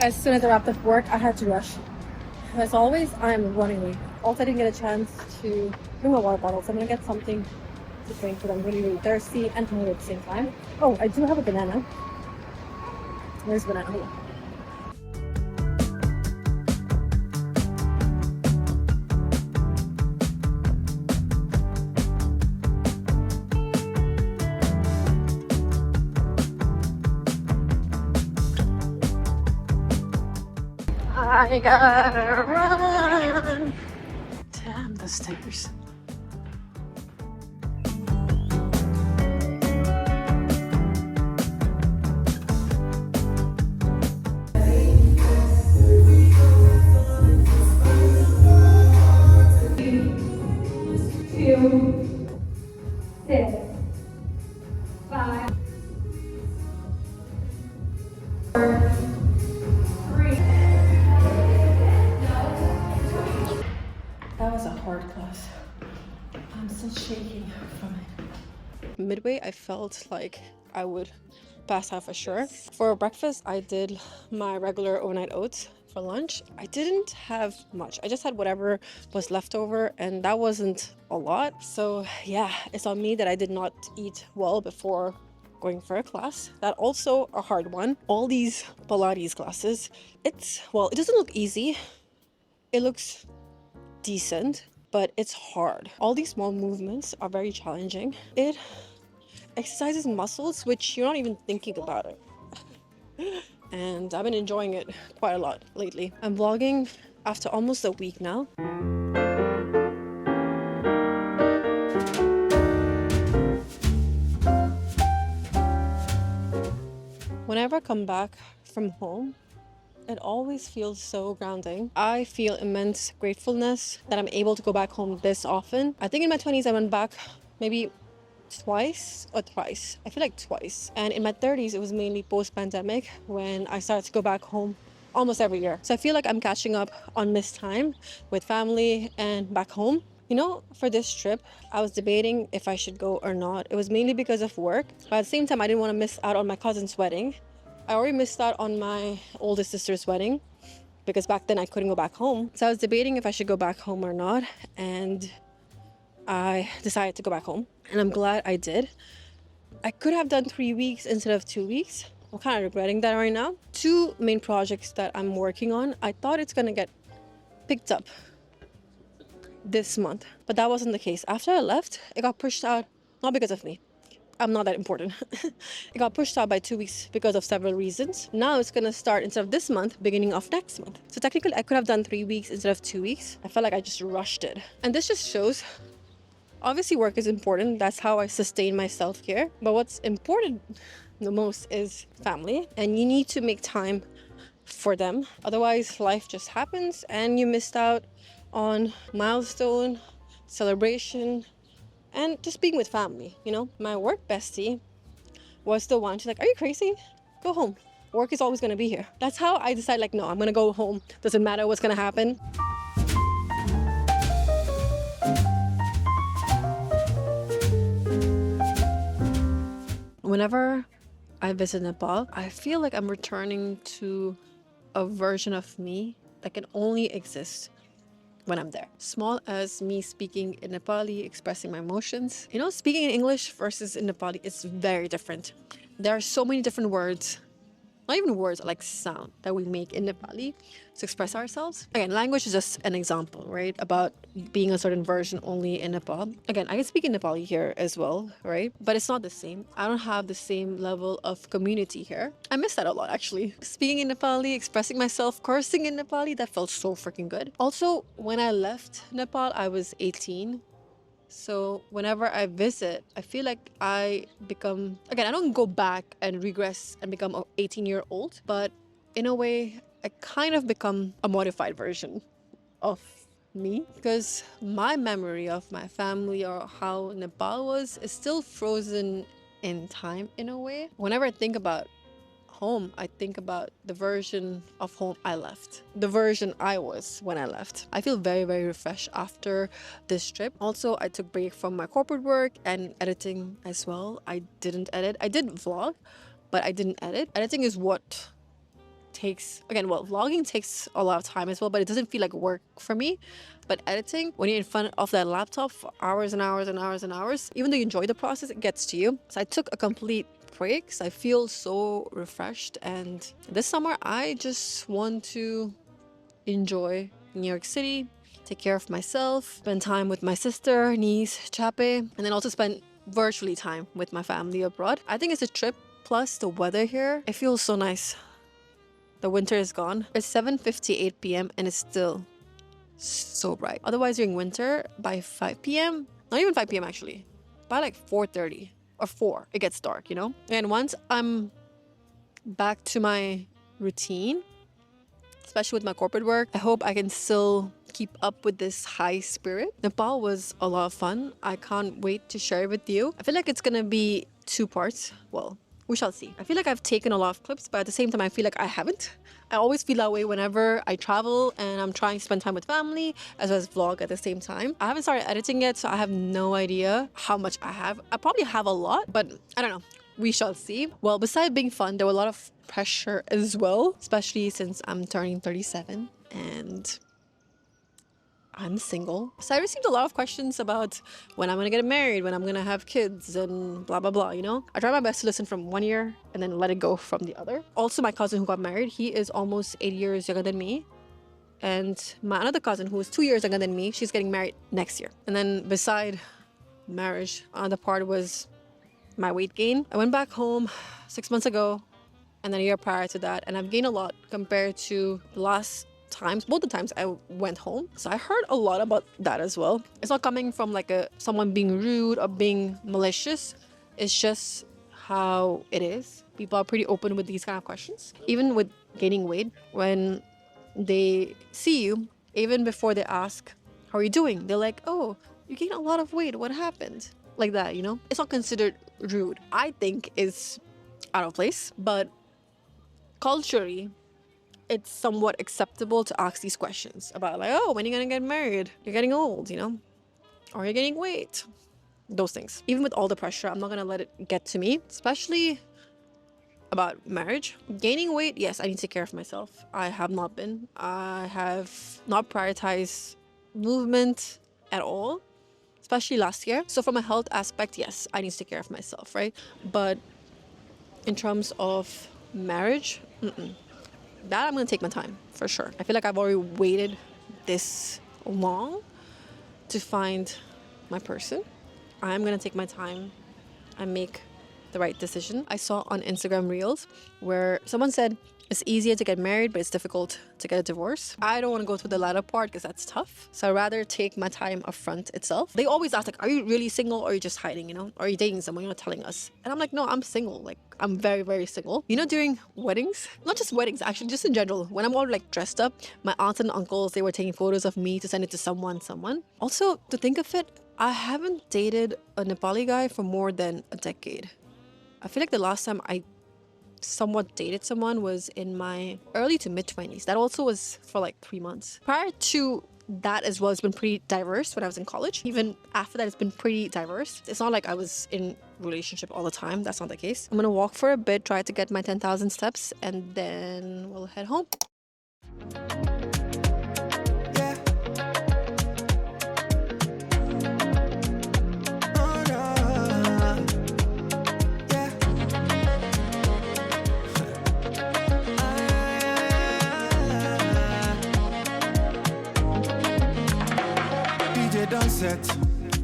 as soon as I wrapped up work, I had to rush. As always, I'm running late. Also, I didn't get a chance to bring my water bottle, so I'm gonna get something to drink because I'm really, really thirsty and hungry at the same time. Oh, I do have a banana. Where's the banana? Hold on. I gotta run. Damn, the stairs. That was a hard class. I'm still shaking from it. Midway, I felt like I would pass out for sure. For breakfast, I did my regular overnight oats. For lunch, I didn't have much. I just had whatever was left over, and that wasn't a lot. So yeah, it's on me that I did not eat well before going for a class. That also a hard one. All these Pilates classes, it doesn't look easy. It looks decent, but it's hard. All these small movements are very challenging. It exercises muscles which you're not even thinking about it. And I've been enjoying it quite a lot lately. I'm vlogging after almost a week now. Whenever I come back from home, it always feels so grounding. I feel immense gratefulness that I'm able to go back home this often. I think in my 20s I went back maybe twice or thrice. I feel like twice. And in my 30s it was mainly post-pandemic when I started to go back home almost every year. So I feel like I'm catching up on missed time with family and back home. You know, for this trip, I was debating if I should go or not. It was mainly because of work, but at the same time I didn't want to miss out on my cousin's wedding. I already missed out on my oldest sister's wedding because back then I couldn't go back home. So I was debating if I should go back home or not, and I decided to go back home, and I'm glad I did. I could have done 3 weeks instead of 2 weeks. I'm kind of regretting that right now. 2 main projects that I'm working on, I thought it's gonna get picked up this month, but that wasn't the case. After I left, it got pushed out, not because of me. I'm not that important. It got pushed out by 2 weeks because of several reasons. Now it's gonna start instead of this month, beginning of next month. So technically I could have done 3 weeks instead of 2 weeks. I felt like I just rushed it. And this just shows, obviously work is important. That's how I sustain myself here. But what's important the most is family. And you need to make time for them. Otherwise life just happens and you missed out on milestone, celebration, and just being with family, you know? My work bestie was the one, she's like, are you crazy? Go home. Work is always gonna be here. That's how I decided, like, no, I'm gonna go home. Doesn't matter what's gonna happen. Whenever I visit Nepal, I feel like I'm returning to a version of me that can only exist when I'm there. Small as me speaking in Nepali, expressing my emotions. You know, speaking in English versus in Nepali, it's very different. There are so many different words, not even words, like sound that we make in Nepali to express ourselves. Again, language is just an example, right? About being a certain version only in Nepal. Again, I can speak in Nepali here as well, right? But it's not the same. I don't have the same level of community here. I miss that a lot, actually. Speaking in Nepali, expressing myself, cursing in Nepali, that felt so freaking good. Also, when I left Nepal, I was 18. So whenever I visit, I feel like I become, again, I don't go back and regress and become an 18-year-old, but in a way, I kind of become a modified version of me, because my memory of my family or how Nepal was is still frozen in time in a way. Whenever I think about home, I think about the version of home I left, the version I was when I left. I feel very, very refreshed after this trip. Also, I took a break from my corporate work and editing as well. I didn't edit. I did vlog, but I didn't edit. Editing is what takes, again, well, vlogging takes a lot of time as well, but it doesn't feel like work for me. But editing, when you're in front of that laptop for hours and hours and hours and hours, even though you enjoy the process, it gets to you. So I took a complete break. So I feel so refreshed. And this summer, I just want to enjoy New York City, take care of myself, spend time with my sister, niece, Chape, and then also spend virtually time with my family abroad. I think it's a trip, plus the weather here. It feels so nice. The winter is gone. It's 7:58 p.m. and it's still so bright. Otherwise, during winter, by 5 p.m., not even 5 p.m. actually, by like 4:30 or 4, it gets dark, you know? And once I'm back to my routine, especially with my corporate work, I hope I can still keep up with this high spirit. Nepal was a lot of fun. I can't wait to share it with you. I feel like it's gonna be 2 parts. Well, we shall see. I feel like I've taken a lot of clips, but at the same time, I feel like I haven't. I always feel that way whenever I travel and I'm trying to spend time with family as well as vlog at the same time. I haven't started editing yet, so I have no idea how much I have. I probably have a lot, but I don't know. We shall see. Well, besides being fun, there were a lot of pressure as well, especially since I'm turning 37 and I'm single. So I received a lot of questions about when I'm gonna get married, when I'm gonna have kids, and blah, blah, blah, you know? I try my best to listen from one ear and then let it go from the other. Also, my cousin who got married, he is almost 8 years younger than me. And my another cousin who is 2 years younger than me, she's getting married next year. And then beside marriage, another part was my weight gain. I went back home 6 months ago and then a year prior to that, and I've gained a lot compared to the last times, both the times I went home. So I heard a lot about that as well. It's not coming from like someone being rude or being malicious. It's just how it is. People are pretty open with these kind of questions. Even with gaining weight, when they see you, even before they ask, how are you doing? They're like, oh, you gained a lot of weight. What happened? Like that, you know? It's not considered rude. I think it's out of place, but culturally, it's somewhat acceptable to ask these questions about like, oh, when are you gonna get married? You're getting old, you know? Or you're gaining weight. Those things. Even with all the pressure, I'm not gonna let it get to me, especially about marriage. Gaining weight, yes, I need to take care of myself. I have not been. I have not prioritized movement at all, especially last year. So from a health aspect, yes, I need to take care of myself, right? But in terms of marriage, that I'm gonna take my time for sure. I feel like I've already waited this long to find my person. I'm gonna take my time and make the right decision. I saw on Instagram Reels where someone said it's easier to get married, but it's difficult to get a divorce. I don't want to go through the latter part because that's tough. So I'd rather take my time up front itself. They always ask like, are you really single or are you just hiding, you know? Or are you dating someone, you're not telling us? And I'm like, no, I'm single. Like, I'm very, very single. You know, during weddings, not just weddings, actually, just in general, when I'm all like dressed up, my aunts and uncles, they were taking photos of me to send it to someone. Also, to think of it, I haven't dated a Nepali guy for more than a decade. I feel like the last time I somewhat dated someone was in my early to mid 20s. That also was for like 3 months. Prior to that as well, it's been pretty diverse when I was in college. Even after that, it's been pretty diverse. It's not like I was in relationship all the time. That's not the case. I'm gonna walk for a bit, try to get my 10,000 steps, and then we'll head home. Set.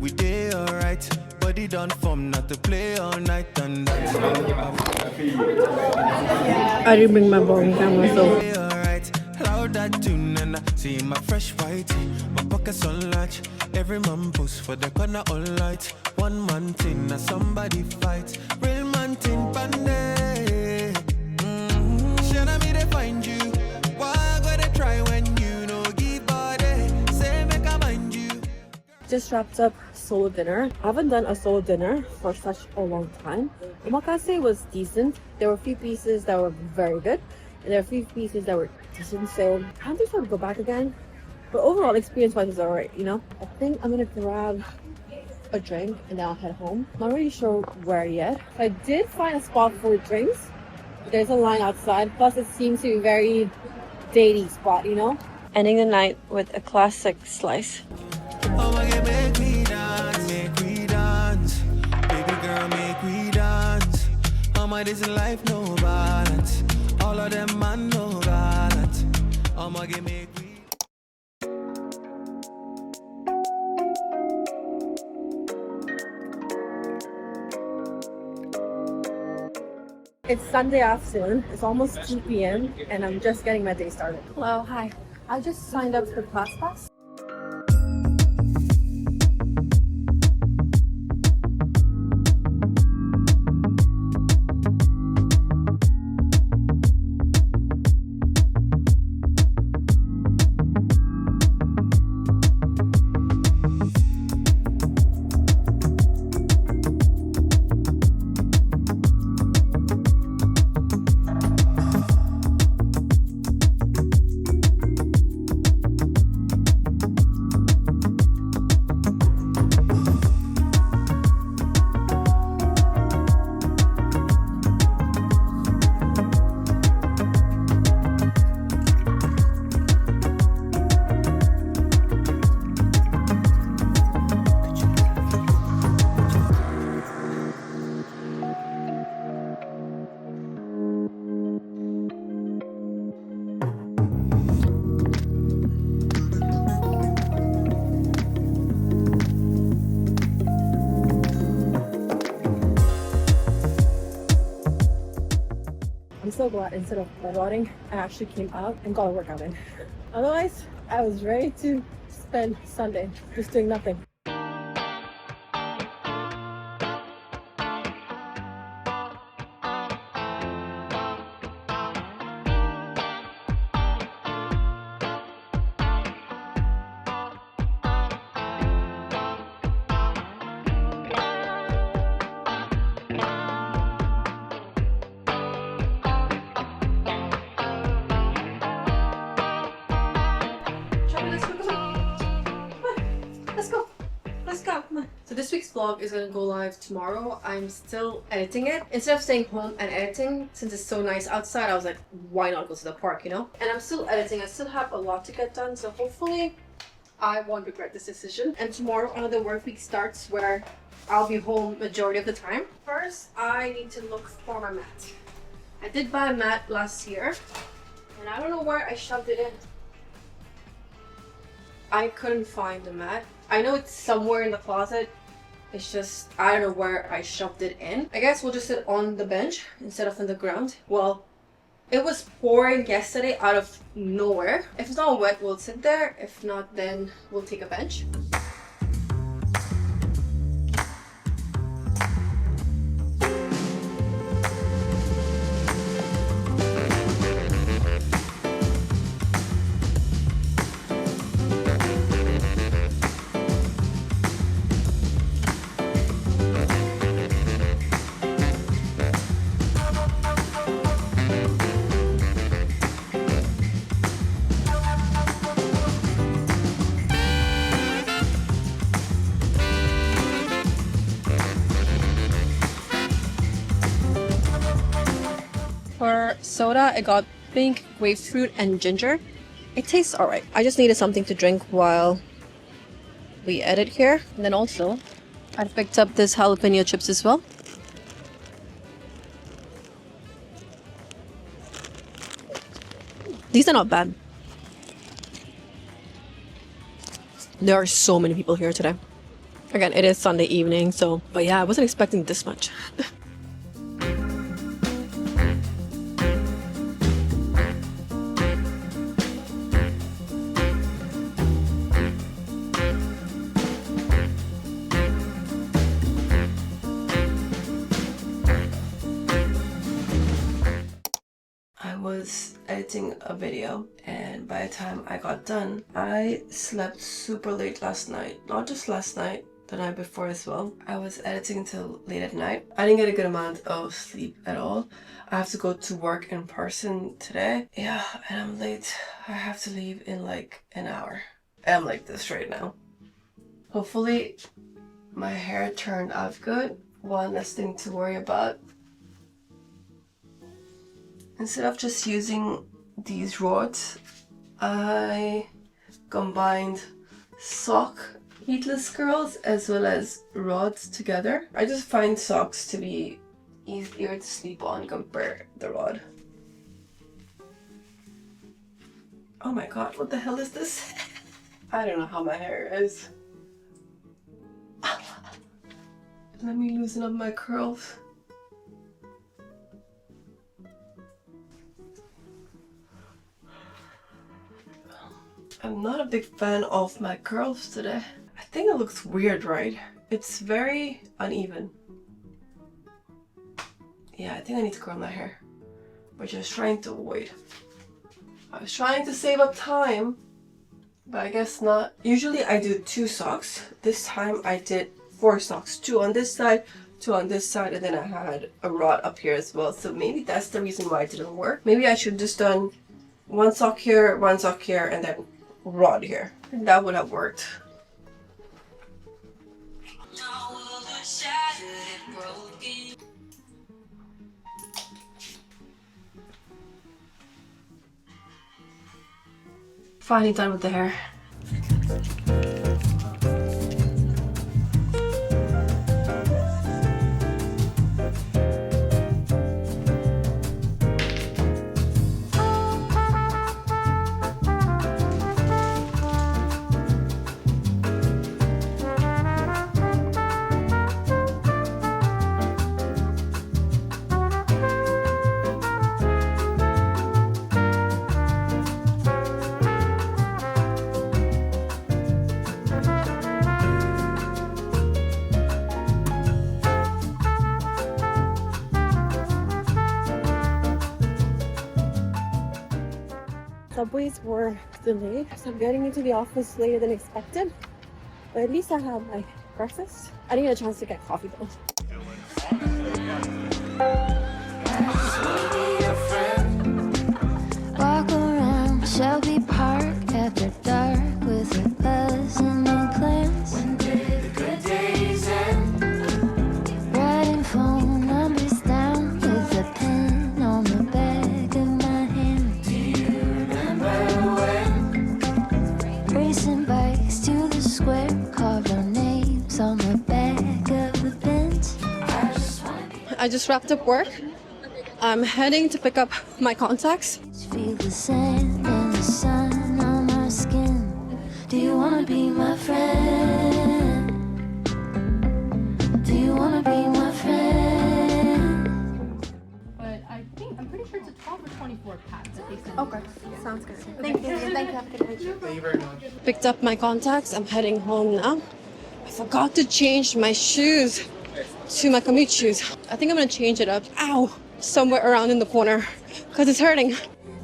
We day alright, body done form not to play all night and that's I didn't bring my vlogging camera, so alright. Loud that tune and I see my fresh white, my pockets on latch. Every man post for the corner all light. One man thing, now somebody fight. Real man thing, pande. Should I me they find you? Why I gotta try when you know give body? Say make I mind you. Just wrapped up solo dinner. I haven't done a solo dinner for such a long time. Omakase was decent. There were a few pieces that were very good, and there were a few pieces that were decent. So I don't think so I would go back again. But overall, experience-wise, was alright. You know, I think I'm gonna grab a drink and then I'll head home. Not really sure where yet. I did find a spot for drinks, There's a line outside. Plus, it seems to be a very datey spot, you know? Ending the night with a classic slice. Oh, make me dance, make we dance. Baby girl, make we dance. Oh my, this life no balance. All of them man no balance. Oh my, make we. It's Sunday afternoon. It's almost 2 p.m. and I'm just getting my day started. Hello, hi. I just signed up for class pass. I'm so glad instead of bedrotting, I actually came out and got a workout in. Otherwise, I was ready to spend Sunday just doing nothing. So this week's vlog is going to go live tomorrow. I'm still editing it. Instead of staying home and editing, since it's so nice outside, I was like, why not go to the park, you know? And I'm still editing. I still have a lot to get done. So hopefully I won't regret this decision. And tomorrow another work week starts where I'll be home majority of the time. First, I need to look for my mat. I did buy a mat last year and I don't know where I shoved it in. I couldn't find the mat. I know it's somewhere in the closet. It's just, I don't know where I shoved it in. I guess we'll just sit on the bench instead of on the ground. Well, it was pouring yesterday out of nowhere. If it's not wet, we'll sit there. If not, then we'll take a bench. For soda, I got pink, grapefruit, and ginger. It tastes alright. I just needed something to drink while we edit here. And then also, I picked up this jalapeno chips as well. These are not bad. There are so many people here today. Again, it is Sunday evening, so... But yeah, I wasn't expecting this much. I was editing a video and by the time I got done, I slept super late last night. Not just last night, the night before as well. I was editing until late at night. I didn't get a good amount of sleep at all. I have to go to work in person today. Yeah, and I'm late. I have to leave in like an hour. I'm like this right now. Hopefully my hair turned out good. One less thing to worry about. Instead of just using these rods, I combined sock heatless curls as well as rods together. I just find socks to be easier to sleep on compared to the rod. Oh my god, what the hell is this? I don't know how my hair is. Let me loosen up my curls. I'm not a big fan of my curls today. I think it looks weird, right? It's very uneven. Yeah, I think I need to curl my hair, which I was trying to avoid. I was trying to save up time, but I guess not. Usually I do 2 socks. This time I did 4 socks. 2 on this side, 2 on this side, and then I had a rod up here as well. So maybe that's the reason why it didn't work. Maybe I should just done 1 sock here, 1 sock here, and then rod here. And that would have worked. Finally done with the hair. Subways were delayed, so I'm getting into the office later than expected. But at least I have my breakfast. I didn't get a chance to get coffee though. Walk around Shelby Park after dark with a buzz and no plans. When did the good days end? Writing phone numbers down with a pen on the back of my hand. Do you remember when? Racing bikes to the square, carved our names on the back of the bench. I just wrapped up work. I'm heading to pick up my contacts. Feel the sand and the sun on my skin. Do you wanna be my friend? Do you wanna be my friend? But I'm pretty sure it's a 12 or 24 pack that they send. Okay, sounds good. Thank you. Thank you. Have a good night. Thank you very much. Picked up my contacts. I'm heading home now. I forgot to change my shoes to my commute shoes. I think I'm gonna change it up. Ow! Somewhere around in the corner because it's hurting.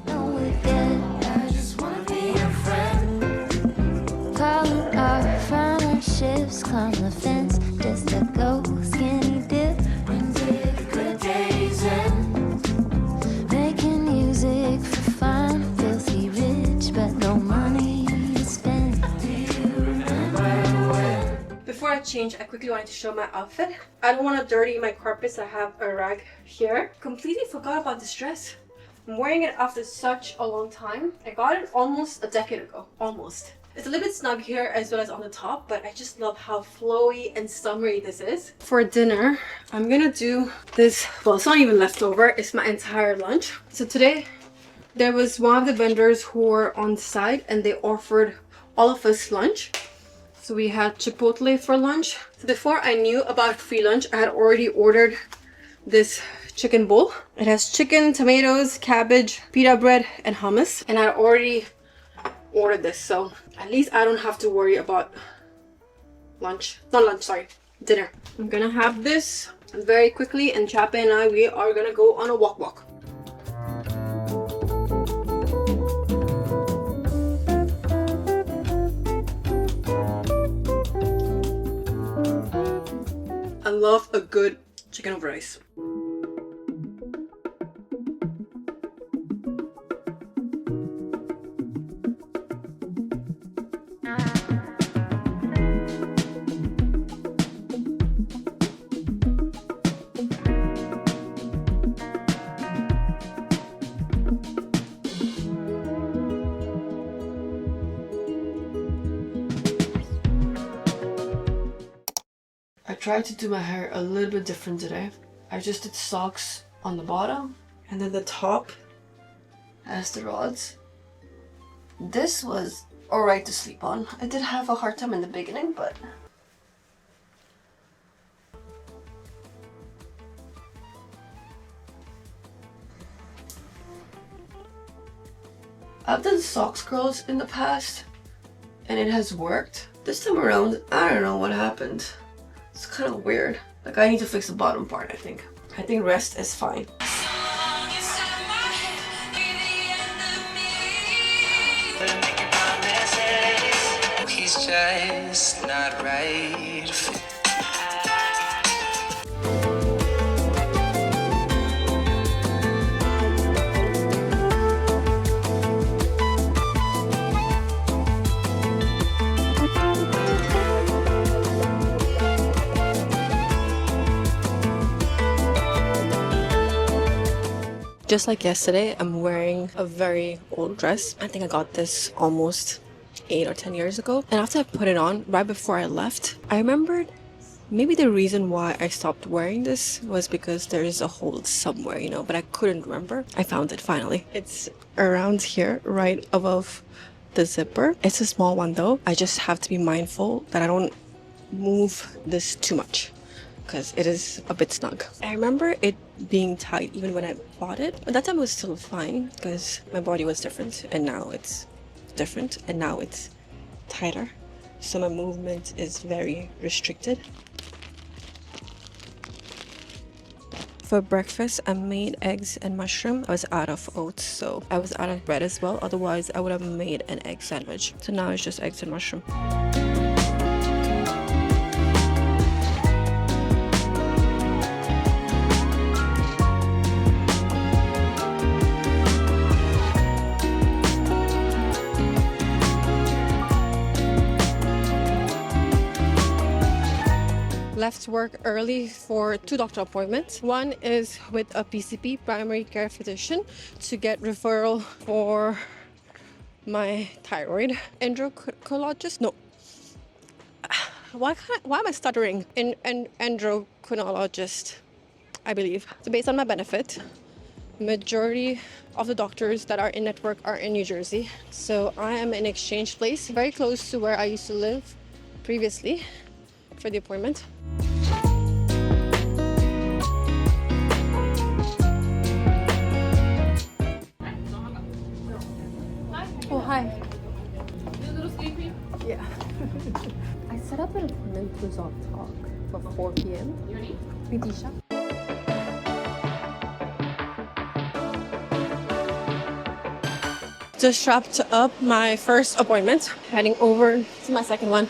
No, we're good. I just wanna be your friend. Call it off, find our shifts, climb the fence, just a go skinny dip. When did the good days end? Making music for fun, filthy rich, but no money to spend. Do you remember when? Before I change, I quickly wanted to show my outfit. I don't want to dirty my carpets. I have a rag here. Completely forgot about this dress. I'm wearing it after such a long time. I got it almost a decade ago. Almost. It's a little bit snug here as well as on the top, but I just love how flowy and summery this is. For dinner, I'm gonna do this. Well, it's not even leftover. It's my entire lunch. So today, there was one of the vendors who were on site and they offered all of us lunch. So we had Chipotle for lunch. So before I knew about free lunch, I had already ordered this chicken bowl. It has chicken, tomatoes, cabbage, pita bread, and hummus. And I already ordered this, so at least I don't have to worry about lunch. Not lunch, sorry, dinner. I'm gonna have this very quickly, and Chape and I, we are gonna go on a walk. I love a good chicken over rice. tried to do my hair a little bit different today. I just did socks on the bottom and then the top has the rods. This was alright to sleep on. I did have a hard time in the beginning, but I've done socks curls in the past and it has worked. This time around, I don't know what happened. It's kind of weird. Like, I need to fix the bottom part, I think. I think rest is fine. He's just not right. Just like yesterday, I'm wearing a very old dress. I think I got this almost 8 or 10 years ago. And after I put it on, right before I left, I remembered maybe the reason why I stopped wearing this was because there is a hole somewhere, you know, but I couldn't remember. I found it finally. It's around here, right above the zipper. It's a small one though. I just have to be mindful that I don't move this too much, because it is a bit snug. I remember it being tight even when I bought it, but that time it was still fine because my body was different, and now it's different, and now it's tighter. So my movement is very restricted. For breakfast, I made eggs and mushroom. I was out of oats, so I was out of bread as well. Otherwise, I would have made an egg sandwich. So now it's just eggs and mushroom. Left work early for 2 doctor appointments. One is with a PCP, primary care physician, to get referral for my thyroid. Endocrinologist? No. Why am I stuttering? Endocrinologist, I believe. So based on my benefit, majority of the doctors that are in network are in New Jersey. So I am in exchange place, very close to where I used to live previously for the appointment. Oh, hi. You a little sleepy? Yeah. I set up an appointment to Talk for 4 p.m. Your name? Tisha. Just wrapped up my first appointment, heading over to my second one.